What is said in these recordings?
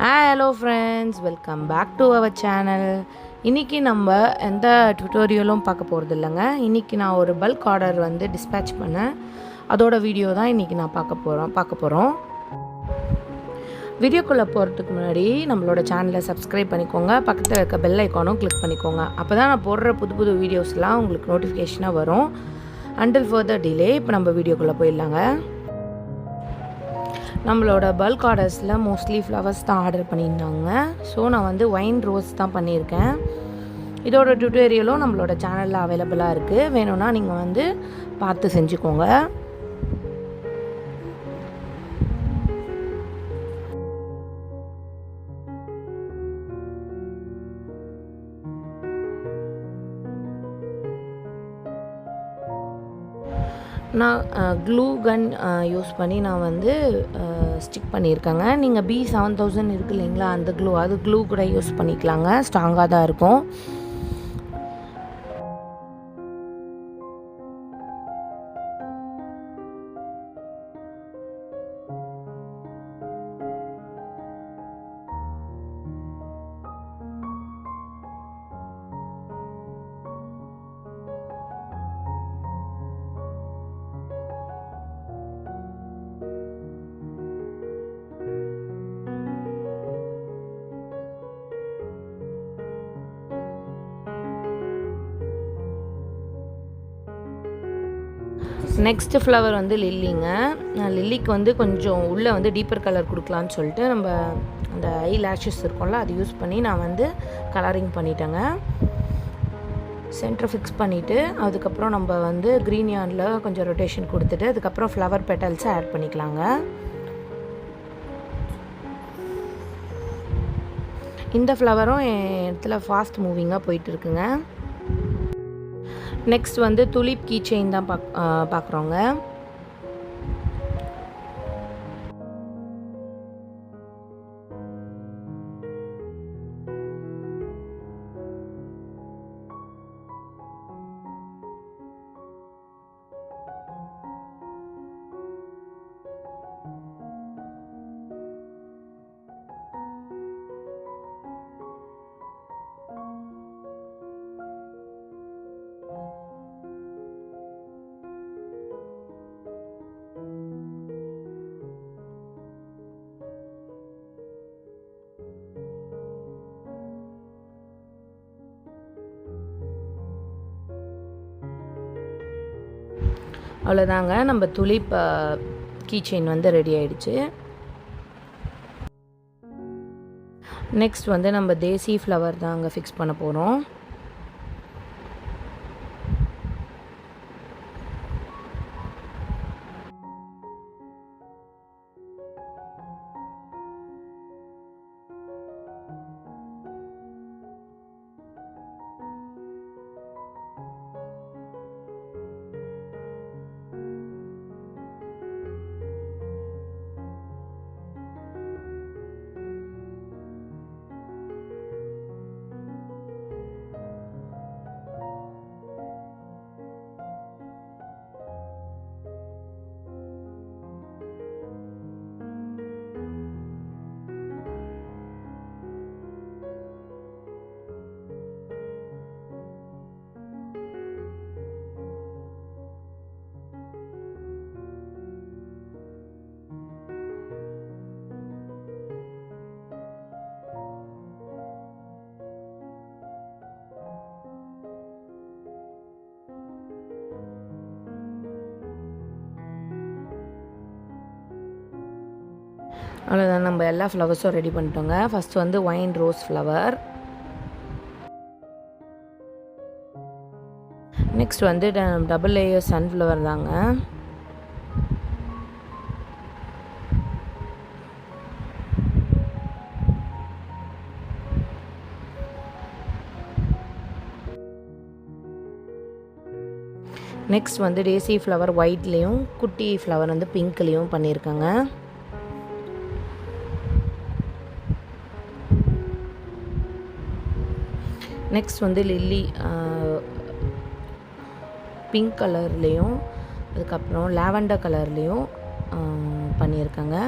Hello friends, welcome back to our channel. இன்றைக்கி நம்ம எந்த டுட்டோரியலும் பார்க்க போகிறது இல்லைங்க. இன்றைக்கி நான் ஒரு பல்க் ஆர்டர் டிஸ்பேட்ச் பண்ணேன். அதோட வீடியோ தான் இன்றைக்கி நான் பார்க்க போகிறோம். வீடியோக்குள்ளே போகிறதுக்கு முன்னாடி நம்மளோட சேனலை சப்ஸ்கிரைப் பண்ணிக்கோங்க. பக்கத்தில் இருக்க பெல் ஐக்கானும் கிளிக் பண்ணிக்கோங்க. அப்போ தான் நான் போடுற புது வீடியோஸ்லாம் உங்களுக்கு நோட்டிஃபிகேஷனாக வரும். அண்டில் ஃபர்தர் டிலே இப்போ நம்ம வீடியோக்குள்ளே போயிடலாங்க. நம்மளோட பல்க் ஆர்டர்ஸில் மோஸ்ட்லி ஃப்ளவர்ஸ் தான் ஆர்டர் பண்ணியிருந்தாங்க. ஸோ நான் ஒயின் ரோஸ் தான் பண்ணியிருக்கேன். இதோட டுட்டோரியலும் நம்மளோட சேனலில் அவைலபிளாக இருக்குது. வேணும்னா நீங்கள் பார்த்து செஞ்சுக்கோங்க. நான் க்ளூ கன் யூஸ் பண்ணி நான் ஸ்டிக் பண்ணியிருக்கேங்க. நீங்கள் B7000 இருக்குது இல்லைங்களா, அந்த க்ளூ கூட யூஸ் பண்ணிக்கலாங்க. ஸ்ட்ராங்காக தான் இருக்கும். Next flower லில்லிங்க. லில்லிக்கு கொஞ்சம் உள்ளே டீப்பர் கலர் கொடுக்கலான்னு சொல்லிட்டு நம்ம அந்த ஐ லேஷஸ் இருக்கும்ல, அது யூஸ் பண்ணி நான் கலரிங் பண்ணிட்டேங்க. சென்டர் ஃபிக்ஸ் பண்ணிவிட்டு அதுக்கப்புறம் நம்ம க்ரீன் யார்னில் கொஞ்சம் ரொட்டேஷன் கொடுத்துட்டு அதுக்கப்புறம் ஃப்ளவர் பெட்டல்ஸை ஆட் பண்ணிக்கலாங்க. இந்த ஃப்ளவரும் என் இடத்துல ஃபாஸ்ட் மூவிங்காக போயிட்டுருக்குங்க. நெக்ஸ்ட் துலிப் கீ செயின் தான் பார்க்குறோங்க. அவ்வளோதாங்க, நம்ம துலிப் கீ செயின் ரெடி ஆகிடுச்சு. நெக்ஸ்ட் நம்ம தேசி ஃப்ளவர் தான் அங்கே ஃபிக்ஸ் பண்ண போகிறோம். அவ்வளோதான், நம்ம எல்லா ஃப்ளவர்ஸும் ரெடி பண்ணிட்டோங்க. First wine rose flower. Next double layer sunflower தாங்க. நெக்ஸ்ட் டேசி ஃப்ளவர் ஒயிட்லேயும் குட்டி ஃப்ளவர் பிங்க்லேயும் பண்ணியிருக்கேங்க. நெக்ஸ்ட் லில்லி பிங்க் கலர்லேயும் அதுக்கப்புறம் லாவெண்டர் கலர்லேயும் பண்ணியிருக்கேங்க.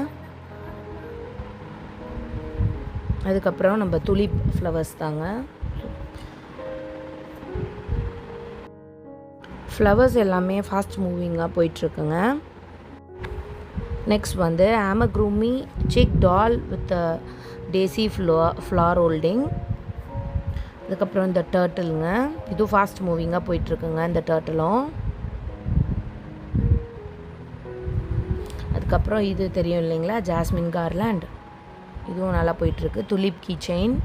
அதுக்கப்புறம் நம்ம துலிப் ஃப்ளவர்ஸ் தாங்க. ஃப்ளவர்ஸ் எல்லாமே ஃபாஸ்ட் மூவிங்காக போயிட்டுருக்குங்க. நெக்ஸ்ட் வந்து amigurumi chick doll with daisy flower holding. அதுக்கப்புறம் இந்த டர்ட்டிலுங்க, இதுவும் ஃபாஸ்ட் மூவிங்காக போயிட்டுருக்குங்க இந்த டர்ட்டிலும். அதுக்கப்புறம் இது தெரியும் இல்லைங்களா, ஜாஸ்மின் கார்லாண்ட், இதுவும் நல்லா போயிட்டுருக்கு. துலிப் கீ செயின்,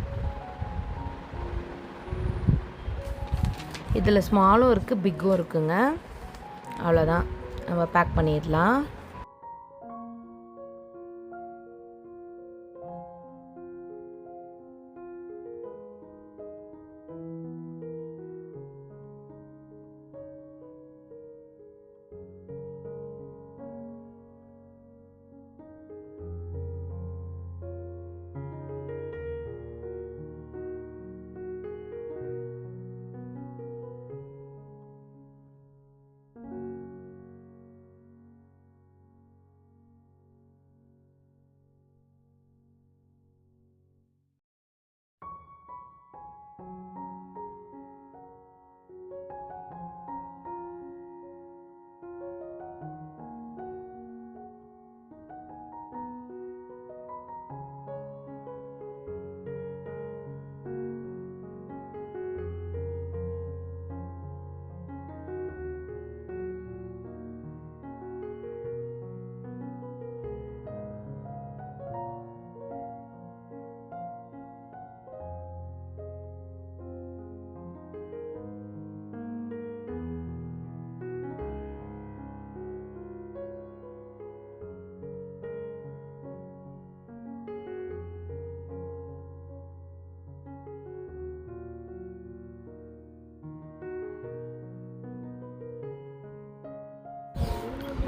இதில் ஸ்மாலும் இருக்குது பிக்கும் இருக்குங்க. அவ்வளோதான், நம்ம பேக் பண்ணிடலாம்.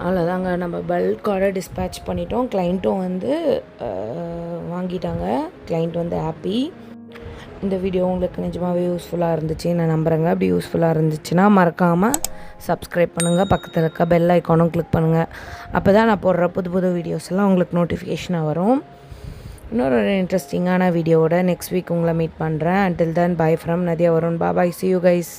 அவ்வளோதாங்க, நம்ம பல்க் ஆர்டர் டிஸ்பேட்ச் பண்ணிட்டோம். கிளைண்ட்டும் வந்து வாங்கிட்டாங்க. கிளைண்ட் வந்து ஹாப்பி. இந்த வீடியோ உங்களுக்கு நிஜமாகவே யூஸ்ஃபுல்லாக இருந்துச்சு நான் நம்புகிறேங்க. அப்படி யூஸ்ஃபுல்லாக இருந்துச்சுன்னா மறக்காமல் சப்ஸ்கிரைப் பண்ணுங்கள், பக்கத்தில் இருக்க பெல் ஐக்கானும் கிளிக் பண்ணுங்கள். அப்போ தான் நான் போடுற புது புது வீடியோஸ் எல்லாம் உங்களுக்கு நோட்டிஃபிகேஷனாக வரும். இன்னொரு இன்ட்ரெஸ்டிங்கான வீடியோவோட நெக்ஸ்ட் வீக் உங்களை மீட் பண்ணுறேன். until then bye from Nadia Varun. bye bye, see you guys.